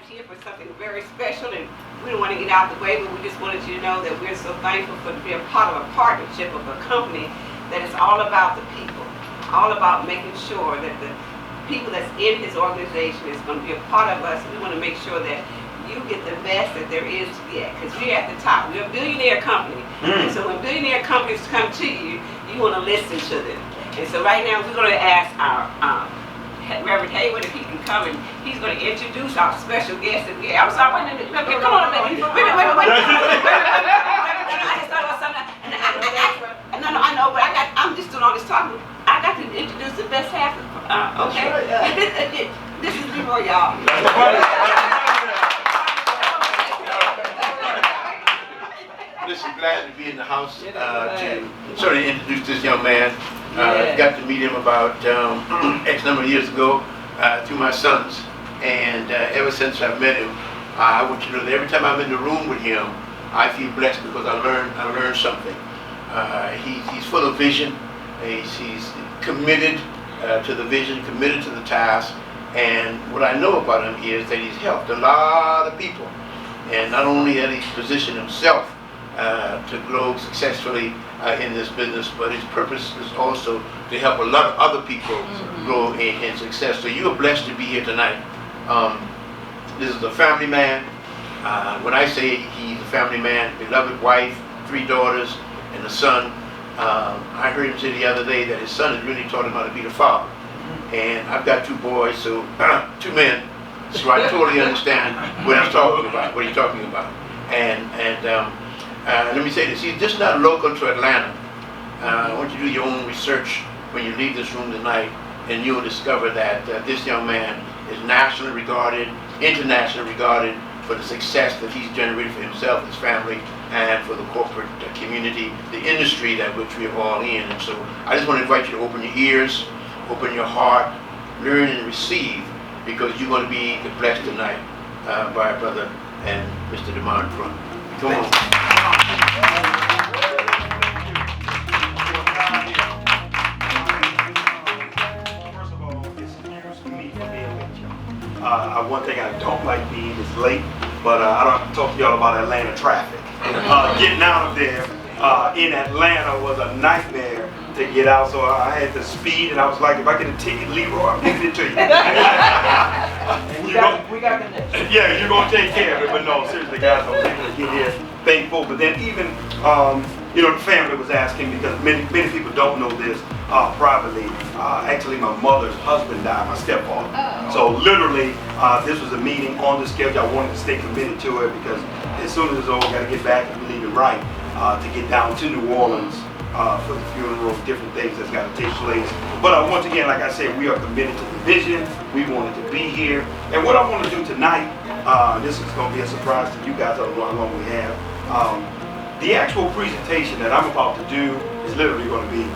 here for something very special, and we don't want to get out of the way, but we just wanted you to know that we're so thankful for to be a part of a partnership of a company that is all about the people, all about making sure that the people that's in his organization is going to be a part of us. We want to make sure that you get the best that there is to get, because we're at the top. We're a billionaire company, and so when billionaire companies come to you, you want to listen to them. And so right now we're going to ask our Reverend Hayward if he can come, and he's going to introduce our special guest. I'm sorry, wait a minute, come on a minute. Wait. I just thought of something. No, I know, but I'm just doing all this talking. I got to introduce the best half. Okay. Right, yeah. This is Leroy, y'all. Listen, glad to be in the house to sort of introduce this young man. Got to meet him about X number of years ago through my sons, and ever since I've met him, I want you to know that every time I'm in the room with him, I feel blessed because I learned something. He's full of vision. He's committed to the vision, committed to the task, and what I know about him is that he's helped a lot of people, and not only has he positioned himself to grow successfully in this business, but his purpose is also to help a lot of other people grow in success. So you are blessed to be here tonight. This is a family man. When I say he's a family man, beloved wife, 3 daughters, and a son. I heard him say the other day that his son has really taught him how to be the father. And I've got 2 boys, so 2 men, so I totally understand what he's talking about. And let me say this, he's just not local to Atlanta. I want you to do your own research when you leave this room tonight, and you'll discover that this young man is nationally regarded, internationally regarded for the success that he's generated for himself, his family, and for the corporate community, the industry that which we are all in. And so I just want to invite you to open your ears, open your heart, learn and receive, because you're going to be blessed tonight by our brother and Mr. Crump. Come on. First of all, excuse me for being late, y'all. One thing I don't like being is late, but I don't talk to y'all about Atlanta traffic. Getting out of there in Atlanta was a nightmare to get out, so I had to speed, and I was like, if I get a ticket, Leroy, I'm giving it to you. we got the next. Yeah, you're going to take care of it, but no, seriously, guys, I was able to get here thankful. But then even, the family was asking, because many people don't know this privately. Actually, my mother's husband died, my stepfather. Oh. So literally, this was a meeting on the schedule. I wanted to stay committed to it because as soon as it's over, got to get back and leave it right to get down to New Orleans for the funeral, different things that's got to take place. But once again, like I said, we are committed to the vision. We wanted to be here. And what I want to do tonight, this is going to be a surprise to you guys. I don't know how long we have. The actual presentation that I'm about to do is literally going to be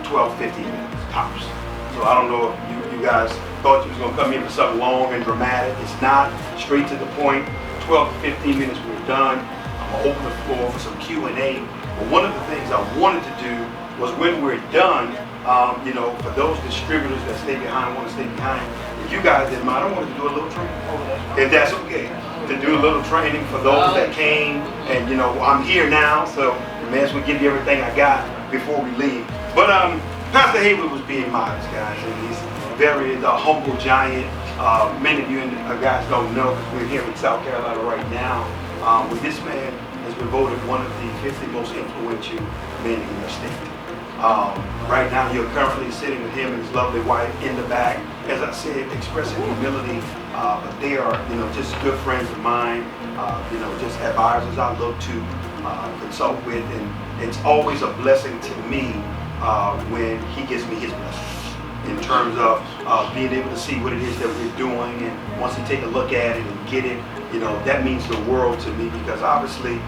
12, 15 minutes tops. So I don't know if you guys thought you was going to come in for something long and dramatic. It's not. Straight to the point. 12 to 15 minutes, we're done. I'm going to open the floor for some Q&A. But one of the things I wanted to do was when we're done, for those distributors that stay behind, want to stay behind, if you guys didn't mind, I wanted to do a little training. If that's okay. To do a little training for those that came, and I'm here now, so I may as well give you everything I got before we leave. But Pastor Hayward was being modest, guys, and he's very humble giant. Many of you guys don't know, because we're here in South Carolina right now, where this man has been voted one of the 50 most influential men in your state. Right now, you're currently sitting with him and his lovely wife in the back. As I said, expressing humility, but they are, just good friends of mine, just advisors I look to consult with, and it's always a blessing to me when he gives me his blessing in terms of being able to see what it is that we're doing, and once you take a look at it and get it, that means the world to me, because obviously,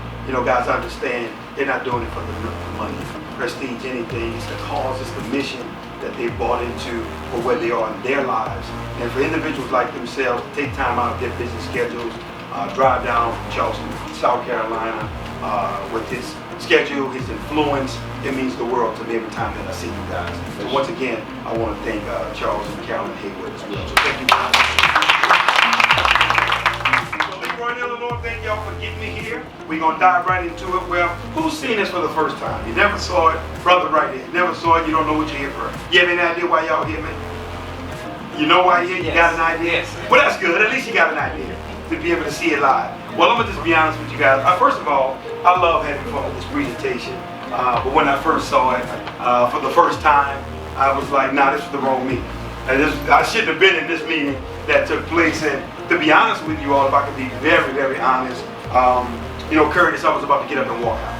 guys understand they're not doing it for the money, prestige, anything. It's the cause, it's the mission that they bought into for where they are in their lives. And for individuals like themselves to take time out of their busy schedules, drive down from Charleston, South Carolina, with his schedule, his influence, it means the world to me every time that I see you guys. So once again, I want to thank Charles and Carolyn Hayward as well. So thank you guys. y'all for getting me here. We're going to dive right into it. Well, who's seen this for the first time? You never saw it. Brother right here. Never saw it. You don't know what you're here for. You have any idea why y'all here, man? You know why you're here? You got an idea? Yes. Well, that's good. At least you got an idea to be able to see it live. Well, I'm going to just be honest with you guys. First of all, I love having fun with this presentation. But when I first saw it for the first time, I was like, nah, this is the wrong meeting. I shouldn't have been in this meeting that took place. And to be honest with you all, if I could be very, very honest, Curtis, I was about to get up and walk out.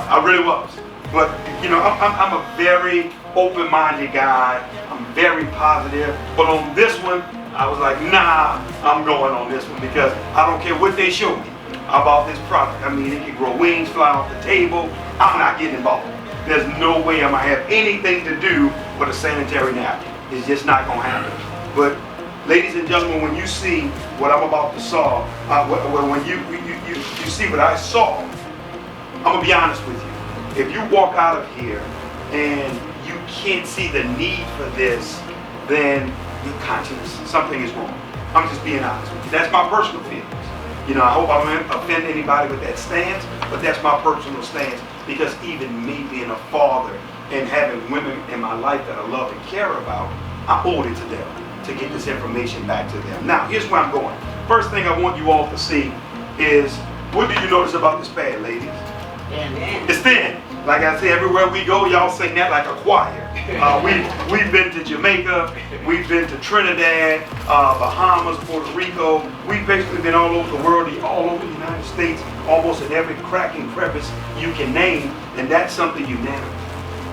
I really was. But, I'm a very open-minded guy. I'm very positive. But on this one, I was like, nah, I'm going on this one because I don't care what they show me about this product. I mean, it can grow wings, fly off the table. I'm not getting involved. There's no way I'm going to have anything to do with a sanitary napkin. It's just not going to happen. But ladies and gentlemen, when you see what I'm about to saw, when you see what I saw, I'm going to be honest with you. If you walk out of here and you can't see the need for this, then your conscience, something is wrong. I'm just being honest with you. That's my personal feelings. I hope I don't offend anybody with that stance, but that's my personal stance because even me being a father and having women in my life that I love and care about, I owe it to them to get this information back to them. Now, here's where I'm going. First thing I want you all to see is, what do you notice about this pad, ladies? It's thin. Like I say, everywhere we go, y'all sing that like a choir. We've been to Jamaica, we've been to Trinidad, Bahamas, Puerto Rico. We've basically been all over the world, all over the United States, almost in every crack and crevice you can name, and that's something unanimous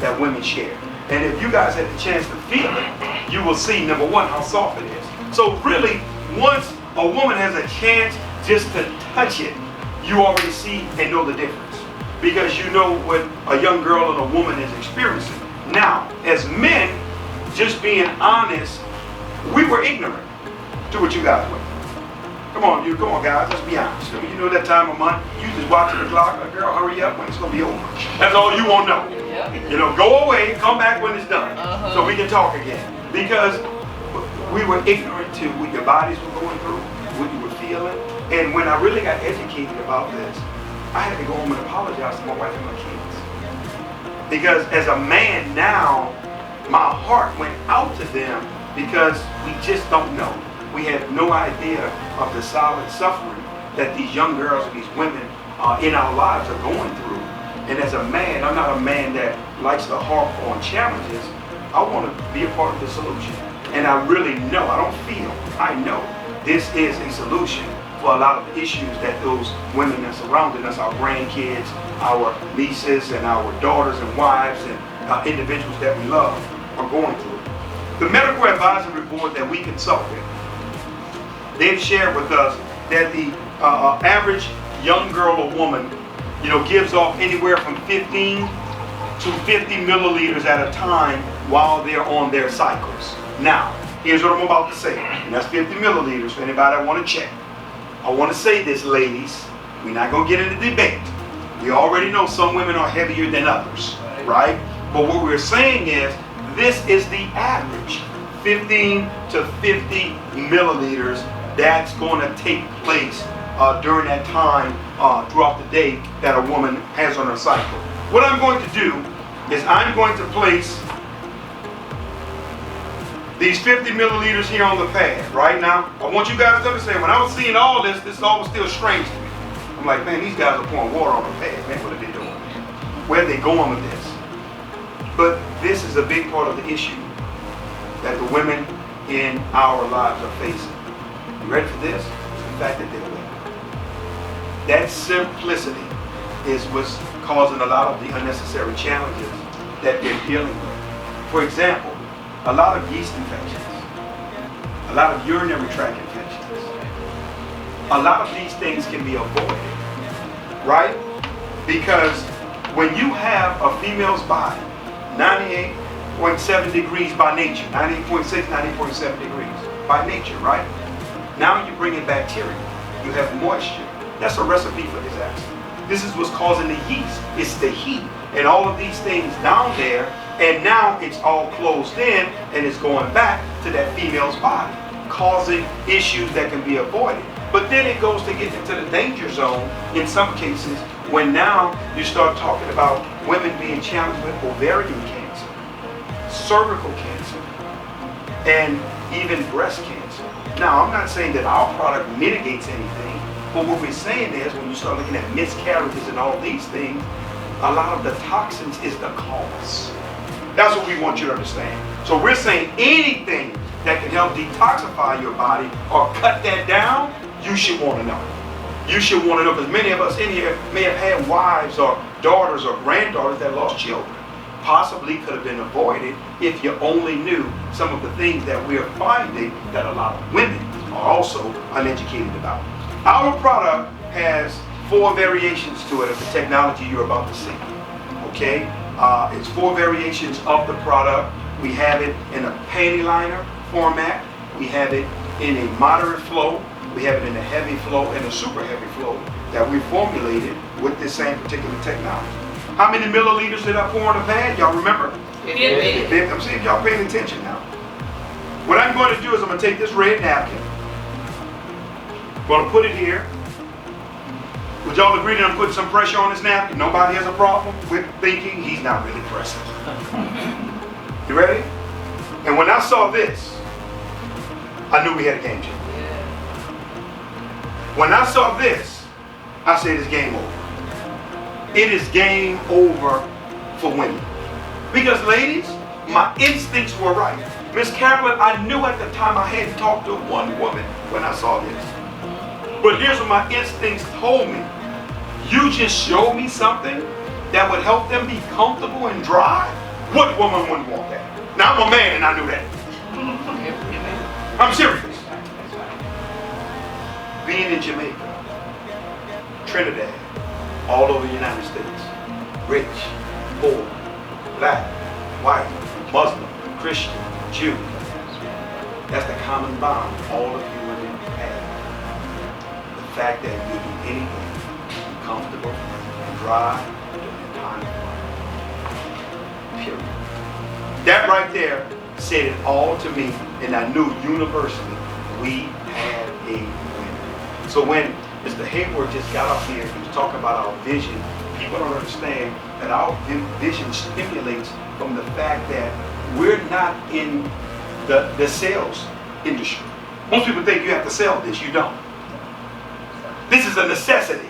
that women share. And if you guys had the chance to feel it, you will see, number one, how soft it is. So really, once a woman has a chance just to touch it, you already see and know the difference. Because you know what a young girl and a woman is experiencing. Now, as men, just being honest, we were ignorant to what you guys were. Come on guys, let's be honest. You know that time of month, you just watching the clock, like, girl, hurry up when it's gonna be over. That's all you want to know. Go away, come back when it's done, so we can talk again. Because we were ignorant to what your bodies were going through, what you were feeling. And when I really got educated about this, I had to go home and apologize to my wife and my kids. Because as a man now, my heart went out to them because we just don't know. We have no idea of the silent suffering that these young girls and these women in our lives are going through. And as a man, I'm not a man that likes to harp on challenges. I want to be a part of the solution. And I really know, I don't feel, I know this is a solution for a lot of the issues that those women that surrounding us, our grandkids, our nieces and our daughters and wives and individuals that we love are going through. The medical advisory board that we consulted, they've shared with us that the average young girl or woman, gives off anywhere from 15 to 50 milliliters at a time while they're on their cycles. Now, here's what I'm about to say, and that's 50 milliliters for anybody that want to check. I want to say this, ladies. We're not going to get into debate. We already know some women are heavier than others, right? But what we're saying is, this is the average, 15 to 50 milliliters. That's going to take place during that time throughout the day that a woman has on her cycle. What I'm going to do is I'm going to place these 50 milliliters here on the pad right now. I want you guys to understand, when I was seeing all this all was still strange to me. I'm like, man, these guys are pouring water on the pad. Man, what are they doing? Where are they going with this? But this is a big part of the issue that the women in our lives are facing. You ready for this? It's the fact that they're women. That simplicity is what's causing a lot of the unnecessary challenges that they're dealing with. For example, a lot of yeast infections, a lot of urinary tract infections. A lot of these things can be avoided, right? Because when you have a female's body, 98.7 degrees by nature, 98.6, 90.7 degrees by nature, right? Now you bring in bacteria, you have moisture. That's a recipe for disaster. This is what's causing the yeast. It's the heat and all of these things down there, and now it's all closed in and it's going back to that female's body, causing issues that can be avoided. But then it goes to get into the danger zone in some cases when now you start talking about women being challenged with ovarian cancer, cervical cancer, and even breast cancer. Now, I'm not saying that our product mitigates anything, but what we're saying is when you start looking at miscarriages and all these things, a lot of the toxins is the cause. That's what we want you to understand. So we're saying anything that can help detoxify your body or cut that down, you should want to know. You should want to know, because many of us in here may have had wives or daughters or granddaughters that lost children. Possibly could have been avoided if you only knew some of the things that we're finding that a lot of women are also uneducated about. Our product has 4 variations to it of the technology you're about to see. Okay? It's 4 variations of the product. We have it in a panty liner format. We have it in a moderate flow. We have it in a heavy flow and a super heavy flow that we formulated with this same particular technology. How many milliliters did I pour in the pad? Y'all remember? Yeah. I'm seeing if y'all paying attention now. What I'm going to do is I'm going to take this red napkin. I'm going to put it here. Would y'all agree that I'm putting some pressure on this napkin? Nobody has a problem with thinking he's not really pressing. You ready? And when I saw this, I knew we had a game changer. When I saw this, I said it's game over. It is game over for women. Because ladies, my instincts were right. Miss Carolyn, I knew at the time I hadn't talked to one woman when I saw this. But here's what my instincts told me. You just showed me something that would help them be comfortable and dry? What woman wouldn't want that? Now I'm a man and I knew that. I'm serious. Being in Jamaica, Trinidad, all over the United States, rich, poor, black, white, Muslim, Christian, Jew. That's the common bond all of you women have. The fact that you do anything comfortable and dry during the time of life. Period. That right there said it all to me, and I knew universally we had a winner. So when Mr. Hayward just got up here, he was talking about our vision. People don't understand that our vision stimulates from the fact that we're not in the sales industry. Most people think you have to sell this. You don't. This is a necessity.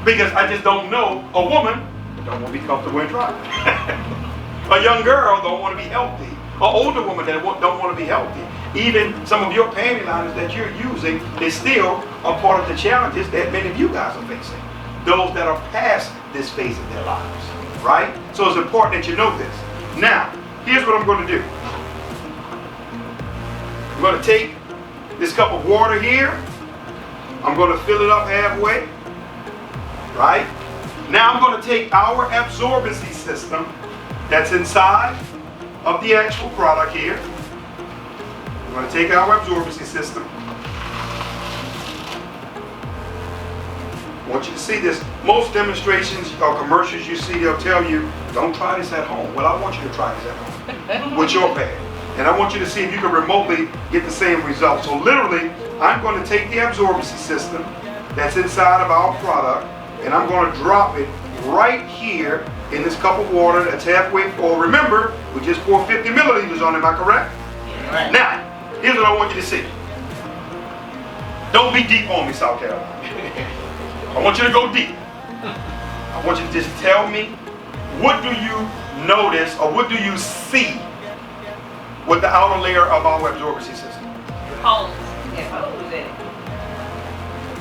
Because I just don't know a woman don't want to be comfortable and dry. A young girl don't want to be healthy. An older woman that don't want to be healthy. Even some of your panty liners that you're using is still a part of the challenges that many of you guys are facing. Those that are past this phase of their lives, right? So it's important that you know this. Now, here's what I'm going to do. I'm going to take this cup of water here. I'm going to fill it up halfway, right? Now I'm going to take our absorbency system that's inside of the actual product here. I'm going to take our absorbency system. I want you to see this. Most demonstrations or commercials you see, they'll tell you, don't try this at home. Well, I want you to try this at home with your pad. And I want you to see if you can remotely get the same results. So literally, I'm going to take the absorbency system that's inside of our product, and I'm going to drop it right here in this cup of water that's halfway full. Remember, we just poured 50 milliliters on it, am I correct? Right. Now, here's what I want you to see. Don't be deep on me, South Carolina. I want you to go deep. I want you to just tell me, what do you notice or what do you see with the outer layer of our absorbency system? Holes. Yeah, holes in it.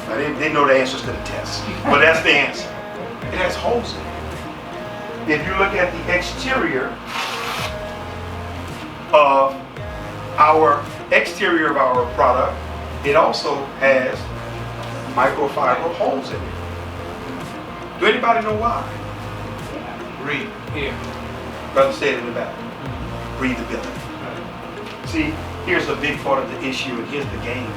Now, they know the answers to the test, but that's the answer. It has holes in it. If you look at the exterior of our product, it also has microfiber holes in it. Do anybody know why? Read here. Brother said in the back. Breathability. See, here's a big part of the issue, and here's the game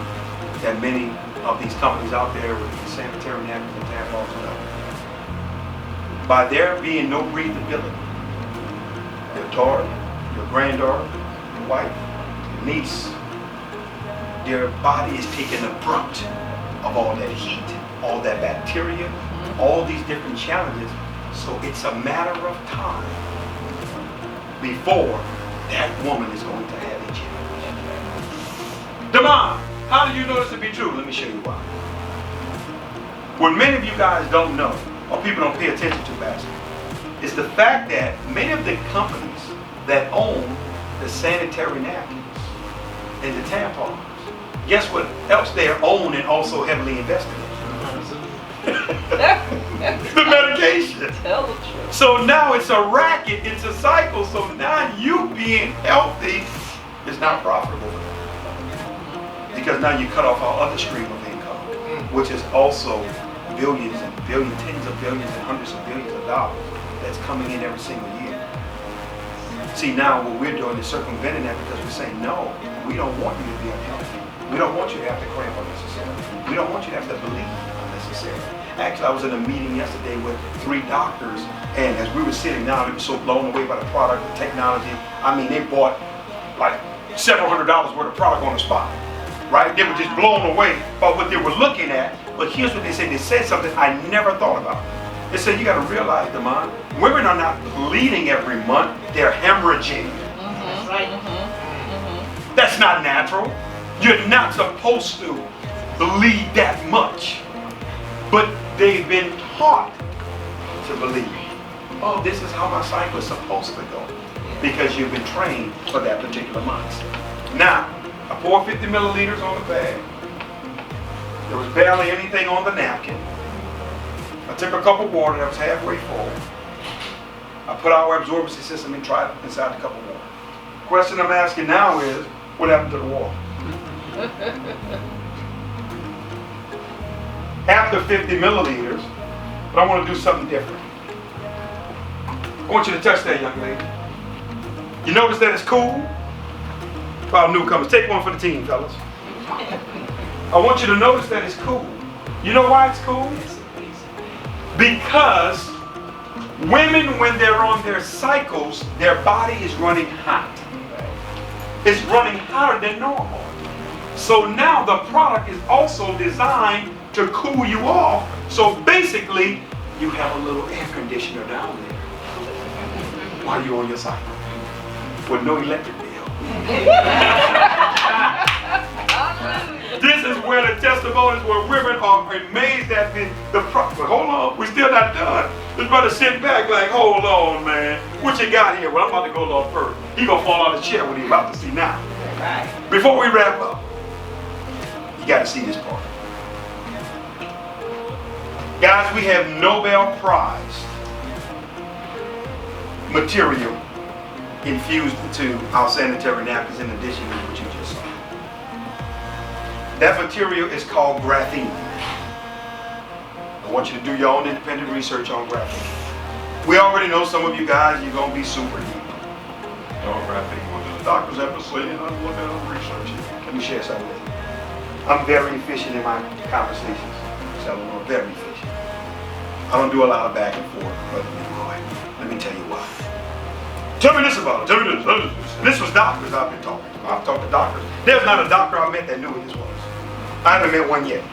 that many of these companies out there with the sanitary napkins and tampons and all. By there being no breathability, your daughter, your granddaughter, your wife, your niece, their body is taking the brunt of all that heat, all that bacteria, all these different challenges. So it's a matter of time before that woman is going to have a challenge. Damon, how do you know this to be true? Let me show you why. What many of you guys don't know, or people don't pay attention to, Pastor, is the fact that many of the companies that own the sanitary napkins and the tampons, guess what else they own and also heavily invested in? The medication. So now it's a racket, it's a cycle. So now you being healthy is not profitable because now you cut off our other stream of income, which is also billions and billions, tens of billions and hundreds of billions of dollars that's coming in every single year. See, now what we're doing is circumventing that because we're saying, no, we don't want you to be unhealthy. We don't want you to have to cramp unnecessarily. We don't want you to have to bleed unnecessarily. Actually, I was in a meeting yesterday with 3 doctors, and as we were sitting down, they were so blown away by the product, the technology. I mean, they bought like several $100s worth of product on the spot, right? They were just blown away by what they were looking at. But here's what they said. They said something I never thought about. They said, you got to realize, Damon, women are not bleeding every month, they're hemorrhaging. That's right. That's not natural. You're not supposed to bleed that much. But they've been taught to believe, oh, this is how my cycle is supposed to go. Because you've been trained for that particular mindset. Now, I poured 50 milliliters on the bag. There was barely anything on the napkin. I took a cup of water that was halfway full. I put our absorbency system and tried it inside the cup of water. The question I'm asking now is, what happened to the water? After 50 milliliters, but I want to do something different. I want you to touch that, young lady. You notice that it's cool? For our newcomers, take one for the team, fellas. I want you to notice that it's cool. You know why it's cool? Because women, when they're on their cycles, their body is running hot. It's running hotter than normal. So now the product is also designed to cool you off. So basically, you have a little air conditioner down there while you're on your cycle with no electric bill. This is where the testimonies where women are amazed at the product. But hold on, we're still not done. This brother sitting back like, hold on, man. What you got here? Well, I'm about to go a little further. He gonna fall out of the chair when he's about to see now. Right. Before we wrap up, you got to see this part. Guys, we have Nobel Prize material infused into our sanitary napkins in addition to what you just saw. That material is called graphene. I want you to do your own independent research on graphene. We already know some of you guys, you're going to be super deep. No graphene, what do the doctors have to say? And I'm looking at research. Let me share something with you. I'm very efficient in my conversations. So I'm very efficient. I don't do a lot of back and forth, Brother Leroy. Let me tell you why. Tell me this about it. Tell me this. And this was doctors I've been talking to. I've talked to doctors. There's not a doctor I met that knew what this was. I haven't met one yet.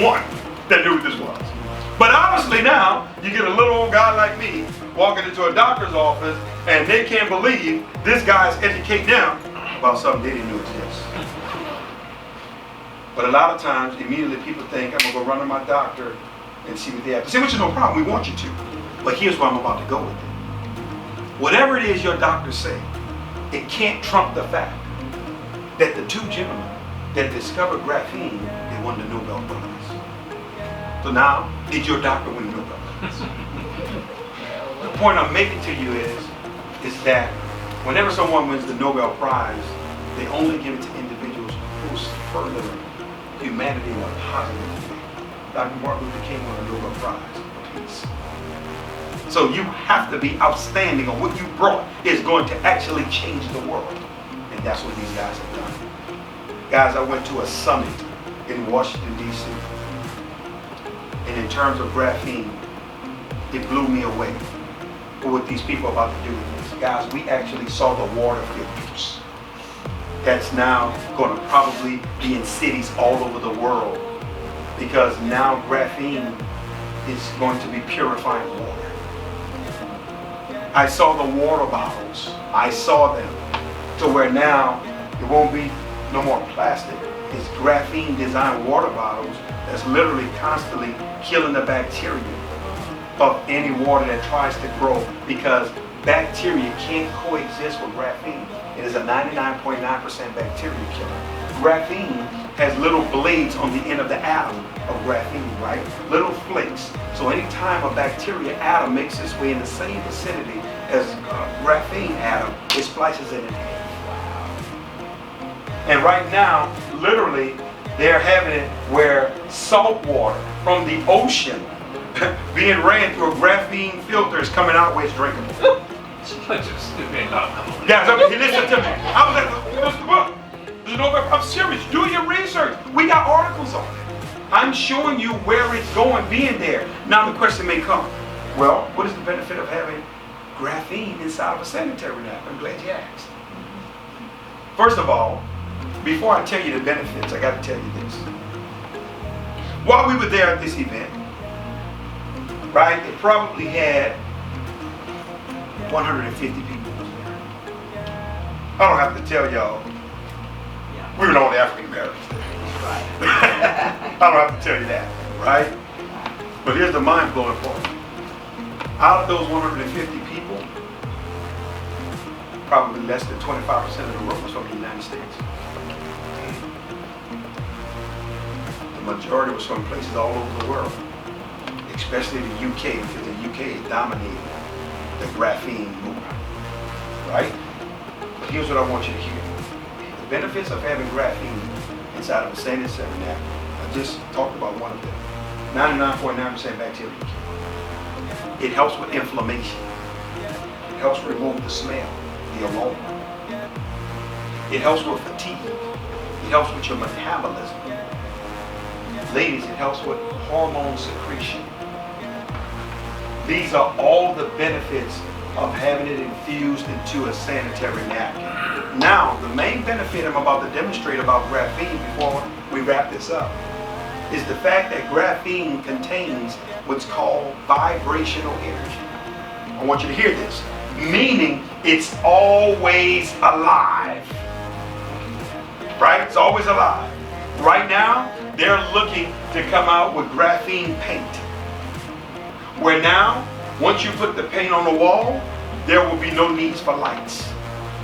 One that knew what this was. But obviously now, you get a little old guy like me walking into a doctor's office and they can't believe this guy's educating them about something they didn't know exists. But a lot of times, immediately people think, I'm going to go run to my doctor and see what they have to say, which is no problem. We want you to. But here's where I'm about to go with it. Whatever it is your doctors say, it can't trump the fact that the 2 gentlemen that discovered graphene, they won the Nobel Prize. So now, did your doctor win the Nobel Prize? The point I'm making to you is that whenever someone wins the Nobel Prize, they only give it to individuals who's furthering humanity in a positive way. Dr. Martin Luther King won the Nobel Prize for peace. So you have to be outstanding on what you brought is going to actually change the world. And that's what these guys have done. Guys, I went to a summit in Washington, D.C. And in terms of graphene, it blew me away for what these people are about to do with this. Guys, we actually saw the water filters that's now going to probably be in cities all over the world, because now graphene is going to be purifying water. I saw the water bottles. I saw them to where now it won't be no more plastic. It's graphene designed water bottles that's literally constantly killing the bacteria of any water that tries to grow, because bacteria can't coexist with graphene. It is a 99.9% bacteria killer. Graphene has little blades on the end of the atom of graphene, right? Little flakes. So anytime a bacteria atom makes its way in the same vicinity as a graphene atom, it splices it in half. And right now, literally, they're having it where salt water from the ocean being ran through a graphene filter is coming out where it's drinkable. Guys, listen to me. I'm serious. Do your research. We got articles on it. I'm showing you where it's going being there. Now the question may come, well, what is the benefit of having graphene inside of a sanitary napkin? I'm glad you asked. First of all, before I tell you the benefits, I got to tell you this. While we were there at this event, right, it probably had 150 people there. I don't have to tell y'all, we were the only African Americans there. I don't have to tell you that, right? But here's the mind-blowing part. Out of those 150 people, probably less than 25% of the room was from the United States. The majority was from places all over the world, especially the UK, because the UK is dominating the graphene movement, right? But here's what I want you to hear. The benefits of having graphene inside of a sanitary napkin. I just talked about one of them. 99.9% bacteria. It helps with inflammation. It helps remove the smell, the aroma. It helps with fatigue. It helps with your metabolism. Ladies, it helps with hormone secretion. These are all the benefits of having it infused into a sanitary napkin. Now, the main benefit I'm about to demonstrate about graphene before we wrap this up is the fact that graphene contains what's called vibrational energy. I want you to hear this, meaning it's always alive, right? It's always alive. Right now, they're looking to come out with graphene paint, where now, once you put the paint on the wall, there will be no needs for lights.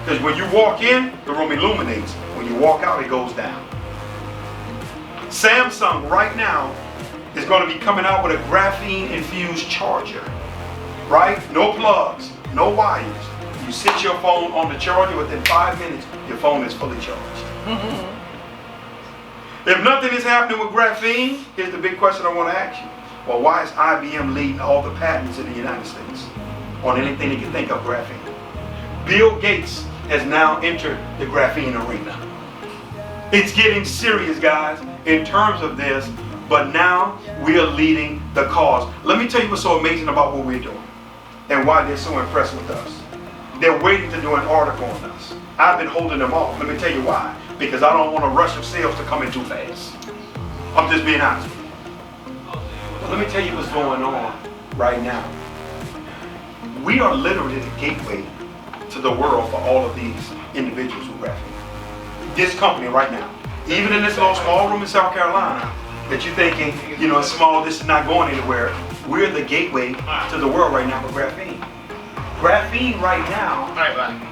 Because when you walk in, the room illuminates. When you walk out, it goes down. Samsung right now is going to be coming out with a graphene infused charger, right? No plugs, no wires. You sit your phone on the charger, within 5 minutes, your phone is fully charged. If nothing is happening with graphene, here's the big question I want to ask you. Well, why is IBM leading all the patents in the United States on anything they can think of graphene? Bill Gates has now entered the graphene arena. It's getting serious, guys, in terms of this, but now we are leading the cause. Let me tell you what's so amazing about what we're doing and why they're so impressed with us. They're waiting to do an article on us. I've been holding them off. Let me tell you why. Because I don't want a rush of sales to come in too fast. I'm just being honest with you. But let me tell you what's going on right now. We are literally the gateway to the world for all of these individuals with graphene. This company right now, even in this little small room in South Carolina, that you're thinking, you know, it's small, this is not going anywhere. We're the gateway to the world right now for graphene. Graphene right now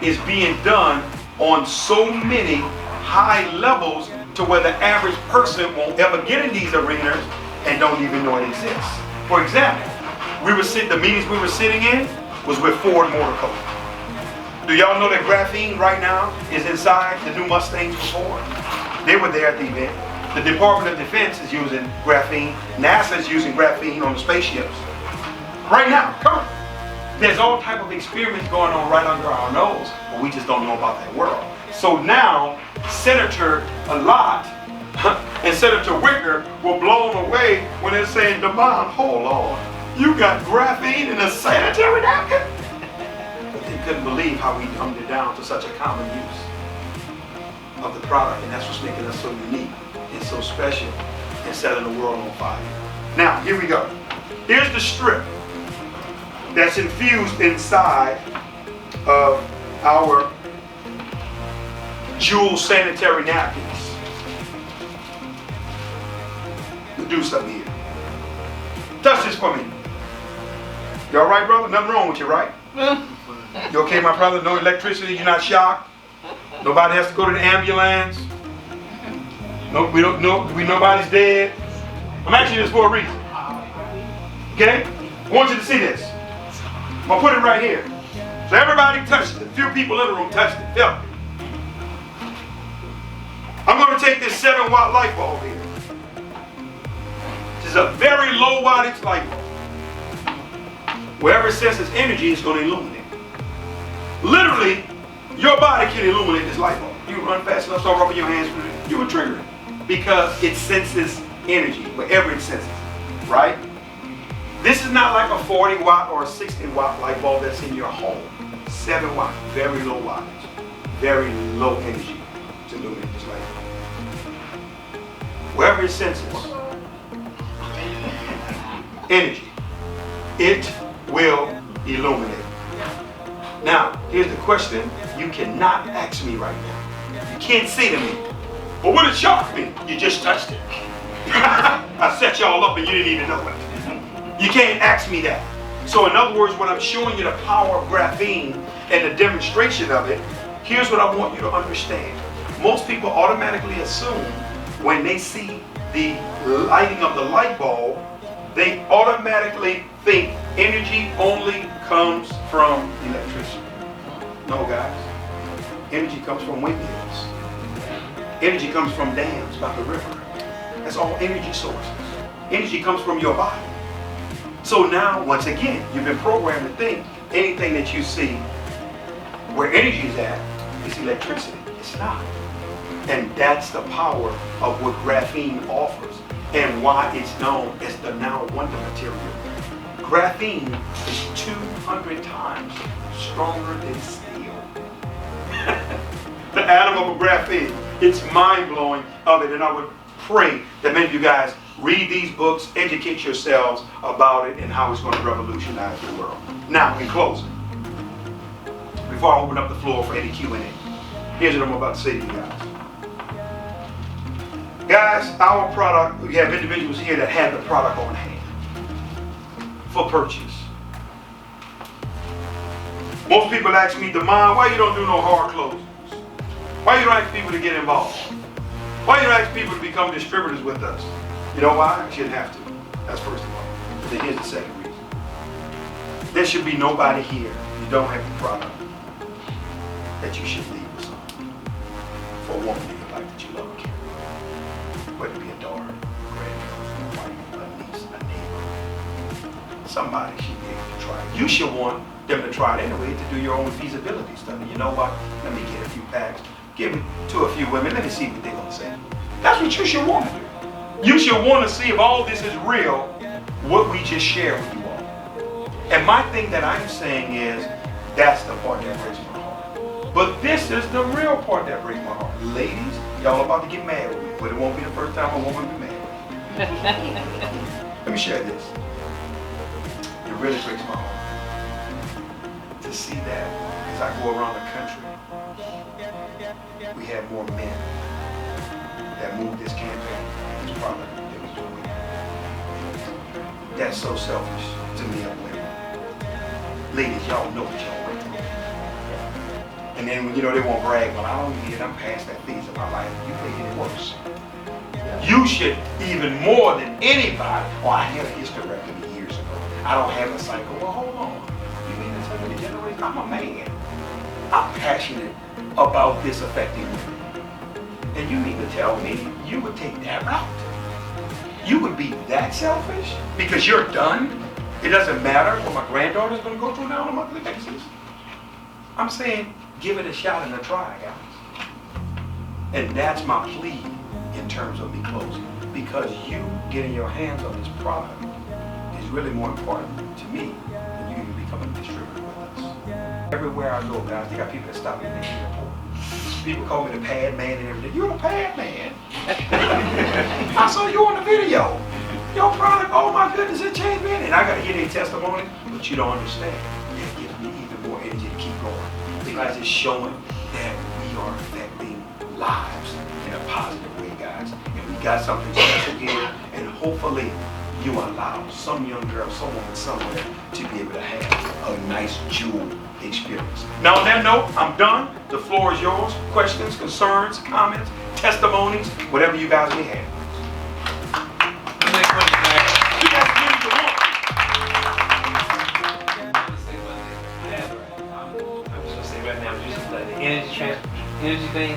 is being done on so many high levels to where the average person won't ever get in these arenas and don't even know it exists. For example, the meetings we were sitting in was with Ford Motor Company. Do y'all know that graphene right now is inside the new Mustangs for Ford? They were there at the event. The Department of Defense is using graphene. NASA is using graphene on the spaceships. Right now, currently. There's all type of experiments going on right under our nose, but we just don't know about that world. So now, Senator Lott and Senator Wicker were blown away when they're saying, Damon, hold on, you got graphene in a sanitary napkin? But they couldn't believe how we dumbed it down to such a common use. of the product, and that's what's making us so unique and so special and setting the world on fire. Now, here we go. Here's the strip that's infused inside of our Jewel sanitary napkins. We'll do something here. Touch this for me. You all right, brother? Nothing wrong with you, right? You okay, my brother? No electricity? You're not shocked? Nobody has to go to the ambulance? No, nobody's dead? I'm asking you this for a reason. Okay? I want you to see this. I'm gonna put it right here. So everybody touched it. A few people in the room touched it. Feel it. I'm gonna take this 7-watt light bulb here. This is a very low wattage light bulb. Wherever it senses energy, it's gonna illuminate. Literally, your body can illuminate this light bulb. You run fast enough, start rubbing your hands with it, you will trigger it. Because it senses energy, wherever it senses, right? This is not like a 40-watt or a 60-watt light bulb that's in your home. 7 watt, very low wattage, very low energy to illuminate this light bulb. Wherever it senses energy, it will illuminate. Now, here's the question you cannot ask me right now. You can't say to me, well, what did shock me? You just touched it. I set y'all up and you didn't even know it. You can't ask me that. So in other words, when I'm showing you the power of graphene and the demonstration of it, here's what I want you to understand. Most people automatically assume when they see the lighting of the light bulb, they automatically think energy only comes from electricity. No, guys. Energy comes from windmills. Energy comes from dams by the river. That's all energy sources. Energy comes from your body. So now, once again, you've been programmed to think anything that you see where energy is at is electricity. It's not. And that's the power of what graphene offers and why it's known as the now wonder material. Graphene is 200 times stronger than steel. The atom of a graphene, it's mind-blowing of it, and I would pray that many of you guys read these books, educate yourselves about it and how it's going to revolutionize the world. Now, in closing, before I open up the floor for any Q&A, here's what I'm about to say to you guys. Guys, our product, we have individuals here that have the product on hand for purchase. Most people ask me, Demond, why you don't do no hard closings? Why you don't ask people to get involved? Why you don't ask people to become distributors with us? You know why? You shouldn't have to. That's first of all. But then here's the second reason. There should be nobody here you don't have the product that you should leave with someone. For a woman in your life that you love and care about. Whether it be a daughter, a granddaughter, a wife, a niece, a neighbor. Somebody should be able to try it. You should want them to try it anyway to do your own feasibility study. You know what? Let me get a few packs. Give it to a few women. Let me see what they're going to say. That's what you should want to do. You should want to see if all this is real, what we just shared with you all. And my thing that I'm saying is, that's the part that breaks my heart. But this is the real part that breaks my heart. Ladies, y'all about to get mad with me, but it won't be the first time a woman will be mad with me. Let me share this. It really breaks my heart to see that as I go around the country, we have more men that move this campaign. That's so selfish to me of women. Ladies, y'all know what y'all went through. And then, they won't brag, well, I don't need it. I'm past that phase of my life. You made it worse. You should, even more than anybody, I had a hysterectomy years ago. I don't have a cycle. Well, hold on. You mean to tell me the generation? I'm a man. I'm passionate about this affecting women. And you mean to tell me you would take that route? You would be that selfish because you're done? It doesn't matter what my granddaughter's going to go through now on a monthly basis. I'm saying give it a shot and a try, guys. And that's my plea in terms of me closing. Because you getting your hands on this product is really more important to me than you even becoming a distributor with us. Everywhere I go, guys, they got people that stop me in the airport. People call me the pad man and everything. You're the pad man. I saw you on the video. Your product, oh my goodness, it changed me. And I got to hear their testimony, but you don't understand. It gives me even more energy to keep going because it's showing that we are affecting lives in a positive way, guys. And we got something special here, and hopefully you allow some young girl, someone somewhere to be able to have a nice jewel experience. Now on that note, I'm done. The floor is yours. Questions, concerns, comments, testimonies, whatever you guys may have. You guys can do what I'm just gonna say right now, just like the energy thing,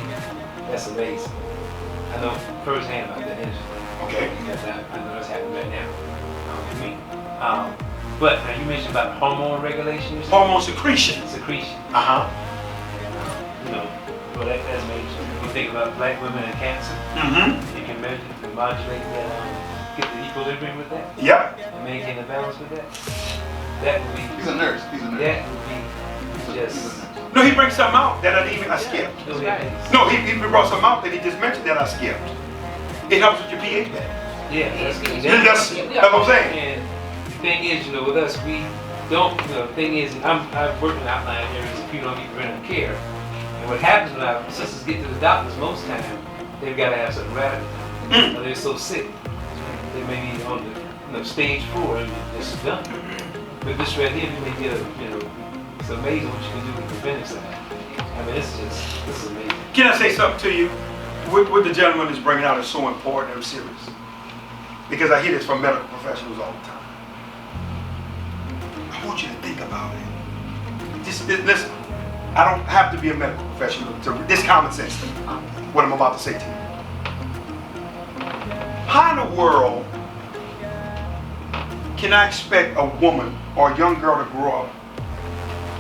that's amazing. I know firsthand about that energy thing. Okay. Because I know that's happening right now. For me. But now you mentioned about hormone regulation. hormone secretion. Secretion. Uh-huh. You know, well that's major. When you think about black women and cancer, Mm-hmm. you can measure, you can modulate that, get the equilibrium with that, Yep. and maintain the balance with that. That would be. He's a nurse. He's a nurse. That would be just. No, he brings something out that I skipped. No, he brought something out that he just mentioned that I skipped. It helps with your pH balance. Yeah, that's That's what I'm saying. And the thing is, you know, with us, we don't, you know, the thing is, I've worked in outlying areas and people don't get preventive care. And what happens when our sisters get to the doctors most time, they've got to have something radical. Or they're so sick. They may be on the stage 4 and it's done. But this right here, you may get a, you know, it's amazing what you can do with the preventive side. I mean, this is amazing. Can I say something to you? What the gentleman is bringing out is so important and serious. Because I hear this from medical professionals all the time. I want you to think about it. Just listen, I don't have to be a medical professional to this common sense to me, what I'm about to say to you. How in the world can I expect a woman or a young girl to grow up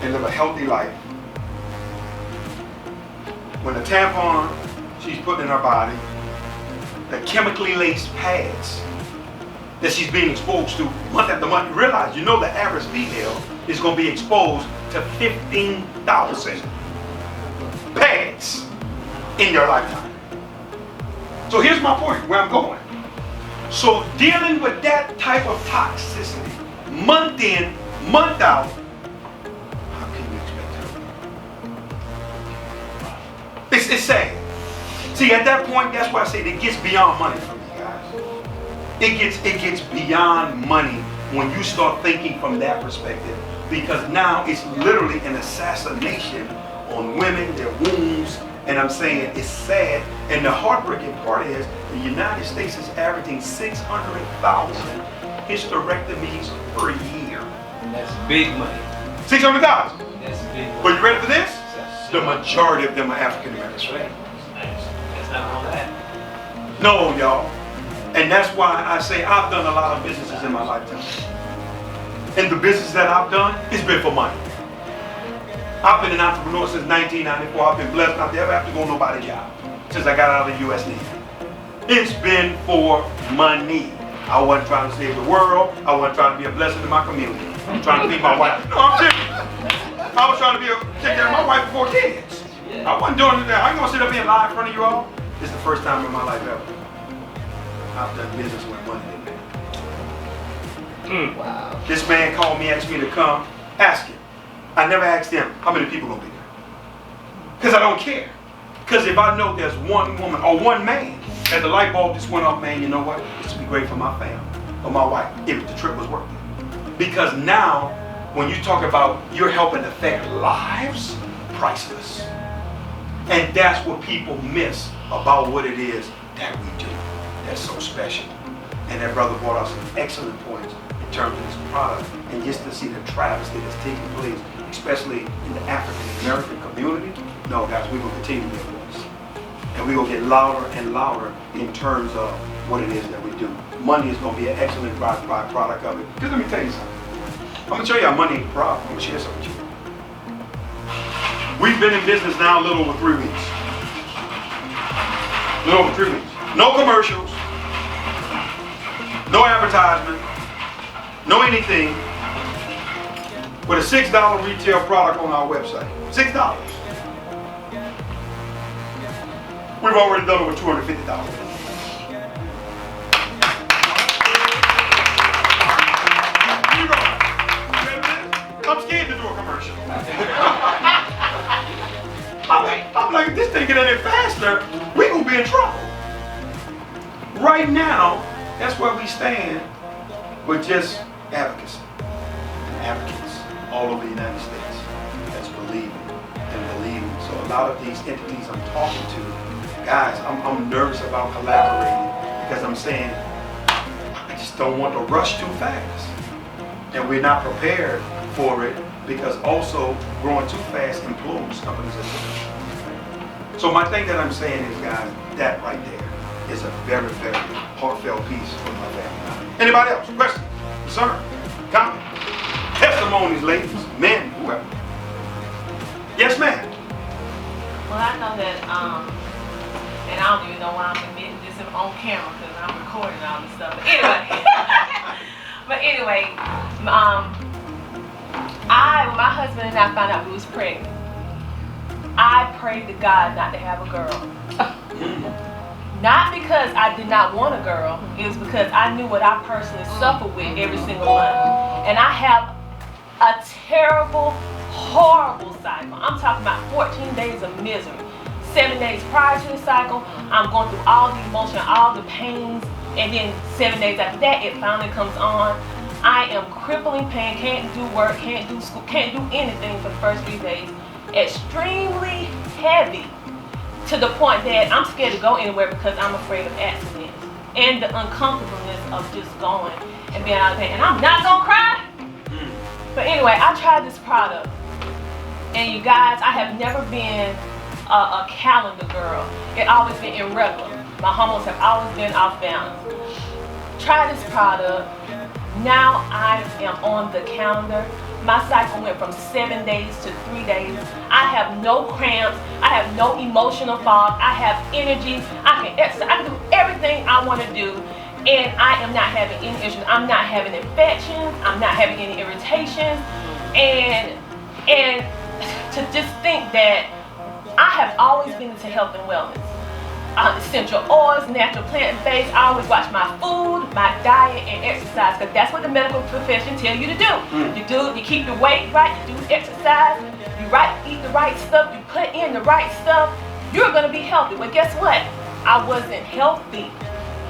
and live a healthy life when the tampon she's putting in her body, the chemically laced pads that she's being exposed to month after month? You realize, you know, the average female is going to be exposed to 15,000 pads in their lifetime. So here's my point, where I'm going. So dealing with that type of toxicity, month in, month out, how can you expect her? It's sad. See, at that point, that's why I say it gets beyond money for me, guys. It gets beyond money when you start thinking from that perspective, because now it's literally an assassination on women, their wombs, and I'm saying it's sad. And the heartbreaking part is the United States is averaging 600,000 hysterectomies per year. And that's big money. 600,000. That's big money. But you ready for this? The majority of them are African Americans. That's right. That's not all that. No, y'all. And that's why I say I've done a lot of businesses in my lifetime. And the business that I've done has been for money. I've been an entrepreneur since 1994. I've been blessed not to ever have to go on nobody's job since I got out of the U.S. Navy. It's been for money. I wasn't trying to save the world. I wasn't trying to be a blessing to my community. I'm trying to feed my wife. No, I'm serious. I was trying to take care of my wife for 4 kids. I wasn't doing that. I'm going to sit up here and lie in front of you all. This is the first time in my life ever I've done business with money. Wow. This man called me, asked me to come. Ask him. I never asked him how many people gonna be there. Because I don't care. Because if I know there's one woman or one man, and the light bulb just went off, man, you know what? This would be great for my family or my wife if the trip was worth it. Because now, when you talk about you're helping affect lives, priceless. And that's what people miss about what it is that we do. That's so special. And that brother brought out some excellent points in terms of this product, and just to see the travesty that's taking place, especially in the African American community. No, guys, we're going to continue to do this. And we're going to get louder and louder in terms of what it is that we do. Money is going to be an excellent byproduct of it. Because let me tell you something. I'm going to show you how money ain't a problem. I'm going to share something with you. We've been in business now a little over 3 weeks. A little over 3 weeks. No commercials. No advertisement. No anything. With a $6 retail product on our website. $6. We've already done over 250,000. I'm scared to do a commercial. I'm like, if this thing get any faster, we gonna be in trouble. Right now, that's where we stand with just advocacy and advocates all over the United States that's believing and believing. So a lot of these entities I'm talking to, guys, I'm nervous about collaborating because I'm saying I just don't want to rush too fast. And we're not prepared for it because also growing too fast implodes companies as well. So my thing that I'm saying is, guys, that right there is a very, very heartfelt piece for my family. Anybody else? Question? Concern? Comment? Testimonies, ladies, men, whoever. Yes, ma'am. Well, I know that, and I don't even know why I'm admitting this on camera because I'm recording all this stuff. But anyway, when my husband and I found out we was pregnant, I prayed to God not to have a girl. Not because I did not want a girl, it was because I knew what I personally suffered with every single month. And I have a terrible, horrible cycle. I'm talking about 14 days of misery. 7 days prior to the cycle, I'm going through all the emotion, all the pains, and then 7 days after that, it finally comes on. I am crippling pain, can't do work, can't do school, can't do anything for the first 3 days. Extremely heavy, to the point that I'm scared to go anywhere because I'm afraid of accidents and the uncomfortableness of just going and being out of pain. And I'm not gonna cry. But anyway, I tried this product, and you guys, I have never been a calendar girl. It always been irregular. My hormones have always been off balance. Try this product. Now I am on the calendar. My cycle went from 7 days to 3 days. I have no cramps. I have no emotional fog. I have energy. I can exercise. I can do everything I want to do. And I am not having any issues. I'm not having infections. I'm not having any irritations. And to just think that I have always been into health and wellness. Essential oils, natural plant-based. I always watch my food, my diet, and exercise, because that's what the medical profession tells you to do. You keep your weight right, you do exercise, you eat the right stuff, you put in the right stuff, you're gonna be healthy. But guess what? I wasn't healthy,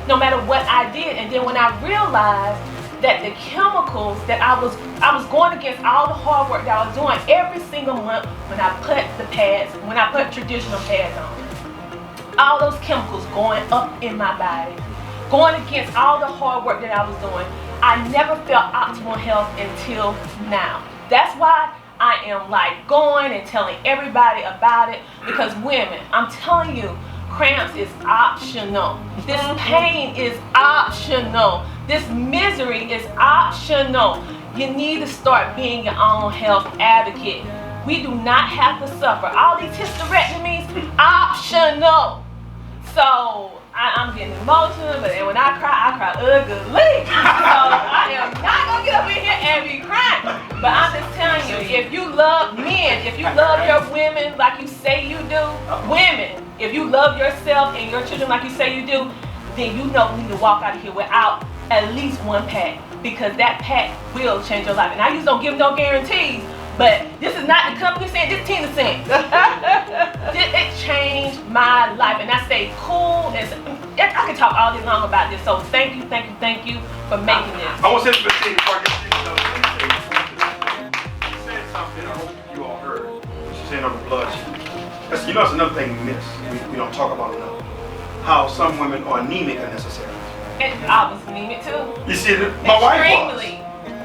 no matter what I did. And then when I realized that the chemicals that I was going against all the hard work that I was doing every single month when I put the pads, when I put traditional pads on. All those chemicals going up in my body, going against all the hard work that I was doing. I never felt optimal health until now. That's why I am like going and telling everybody about it, because women, I'm telling you, cramps is optional. This pain is optional. This misery is optional. You need to start being your own health advocate. We do not have to suffer. All these hysterectomies, optional. So I'm getting emotional, but then when I cry ugly. So I am not gonna get up in here and be crying. But I'm just telling you, if you love men, if you love your women like you say you do, women, if you love yourself and your children like you say you do, then you know you need to walk out of here without at least one pack, because that pack will change your life. And I usually don't give no guarantees, but this is not the company saying, this Tina saying. It changed my life, and I stay cool. I can talk all day long about this. So thank you for making this. I want to say something before I get to She said something I hope you all heard. She said on the blood. That's another thing we miss. We don't talk about enough. How some women are anemic unnecessarily. And I was anemic too. You see, my